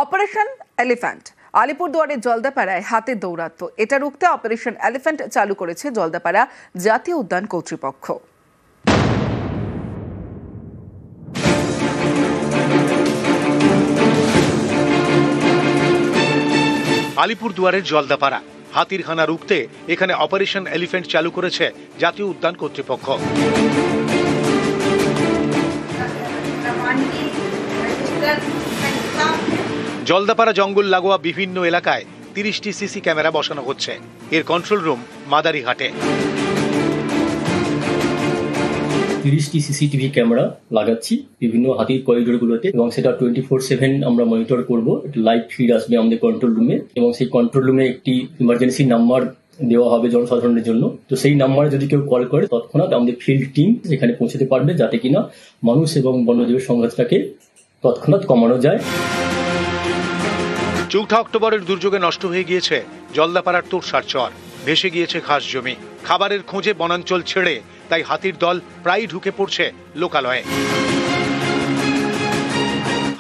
Operation elephant আলিপুরদুয়ারের জলদাপাড়ায় হাতের দৌরাত্ম্য এটা রুখতে অপারেশন এলিফ্যান্ট চালু করেছে জলদাপাড়া জাতীয় উদ্যান কর্তৃপক্ষ। আলিপুরদুয়ারের জলদাপাড়া হাতির খানা রুখতে এখানে অপারেশন এলিফ্যান্ট চালু করেছে জাতীয় উদ্যান কর্তৃপক্ষ। জলদাপাড়া জঙ্গল লাগোয়া বিভিন্ন এলাকায় 30টি সিসি ক্যামেরা বসানো হচ্ছে। এর কন্ট্রোল রুম মাদারিঘাটে। 30টি সিসিটিভি ক্যামেরা লাগাচ্ছি বিভিন্ন হাতির করিডোরগুলোতে এবং সেটা 24/7 আমরা মনিটর করব। লাইভ ফিড আসবে আমাদের কন্ট্রোল রুমে এবং সেই কন্ট্রোল রুমে একটি ইমার্জেন্সি নাম্বার দেওয়া হবে জনসাধারণের জন্য। তো সেই নাম্বারে যদি কেউ কল করে তৎক্ষণাৎ আমাদের ফিল্ড টিম সেখানে পৌঁছতে পারবে, যাতে কিনা মানুষ এবং বন্যজীবের সংঘাতটাকে তৎক্ষণাৎ কমানো যায়। 4 অক্টোবরের দুর্যোগে নষ্ট হয়ে গিয়েছে জলদাপাড়ার তোরসার চর, ভেসে গিয়েছে ঘাস জমি। খাবারের খোঁজে বনাঞ্চল ছেড়ে তাই হাতির দল প্রায় ঢুকে পড়ছে লোকালয়ে।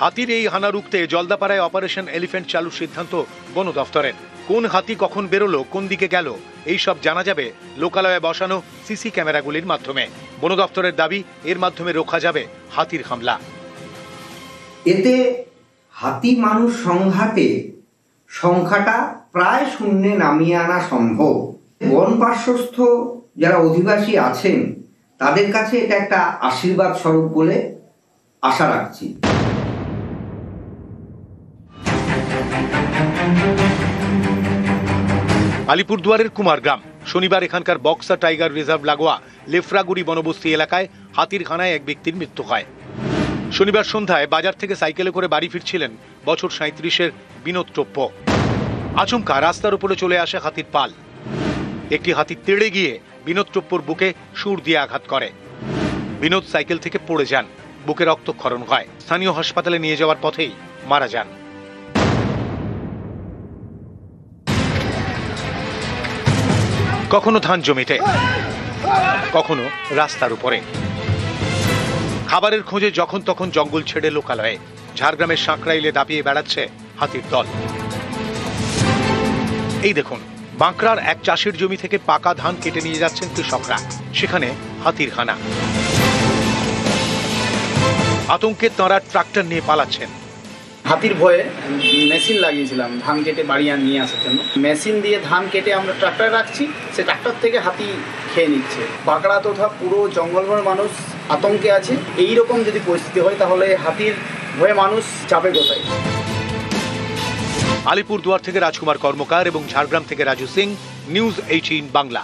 হাতির এই হানা রুখতে জলদাপাড়ায় অপারেশন এলিফ্যান্ট চালুর সিদ্ধান্ত বন দফতরের। কোন হাতি কখন বেরোলো, কোন দিকে গেল, এই সব জানা যাবে লোকালয়ে বসানো সিসি ক্যামেরাগুলির মাধ্যমে। বন দফতরের দাবি, এর মাধ্যমে রোখা যাবে হাতির হামলা। এতে হাতি মানুষ সংঘাতে সংখ্যাটা প্রায় শূন্যে নামিয়ে আনা সম্ভব। বন পার্শ্বস্থ যারা অধিবাসী আছেন তাদের কাছে এটা একটা আশীর্বাদ স্বরূপ বলে আশা রাখছি। আলিপুরদুয়ারের কুমারগ্রাম শনিবার এখানকার বক্সা টাইগার রিজার্ভ লাগোয়া লেফরাগুড়ি বনবস্তি এলাকায় হাতির খানায় এক ব্যক্তির মৃত্যু হয়। শনিবার সন্ধ্যায় বাজার থেকে সাইকেলে করে বাড়ি ফিরছিলেন বছর 37-এর বিনোদ টোপ্প। আচমকা রাস্তার উপরে চলে আসে হাতির পাল। একটি হাতি তেড়ে গিয়ে বিনোদ টোপ্পর বুকে সুর দিয়ে আঘাত করে। বিনোদ সাইকেল থেকে পড়ে যান, বুকে রক্তক্ষরণ হয়। স্থানীয় হাসপাতালে নিয়ে যাওয়ার পথেই মারা যান। কখনো ধান জমিতে, কখনো রাস্তার উপরে। খাবারের খোঁজে যখন তখন জঙ্গল ছেড়ে লোকালয়ে। ঝাড়গ্রামের সাঁকরাইলে দাপিয়ে বেড়াচ্ছে হাতির দল। এই দেখুন, বাঁকড়ার এক চাষের জমি থেকে পাকা ধান কেটে নিয়ে যাচ্ছেন কৃষকরা, সেখানে হাতির হানা। আতঙ্কে তাঁরা ট্রাক্টর নিয়ে পালাচ্ছেন। হাতির ভয়ে মেশিন লাগিয়েছিলাম ধান কেটে বাড়ি নিয়ে আসার জন্য। মেশিন দিয়ে ধান কেটে আমরা ট্রাক্টরে রাখছি, সে ট্রাক্টর থেকে হাতি খেয়ে নিচ্ছে। বাঁকড়া তথা পুরো জঙ্গলময় মানুষ আতঙ্কে আছে। এই রকম যদি পরিস্থিতি হয় তাহলে হাতির ভয়ে মানুষ যাবে কোথায়? আলিপুরদুয়ার থেকে রাজকুমার কর্মকার এবং ঝাড়গ্রাম থেকে রাজু সিং, নিউজ 18 বাংলা।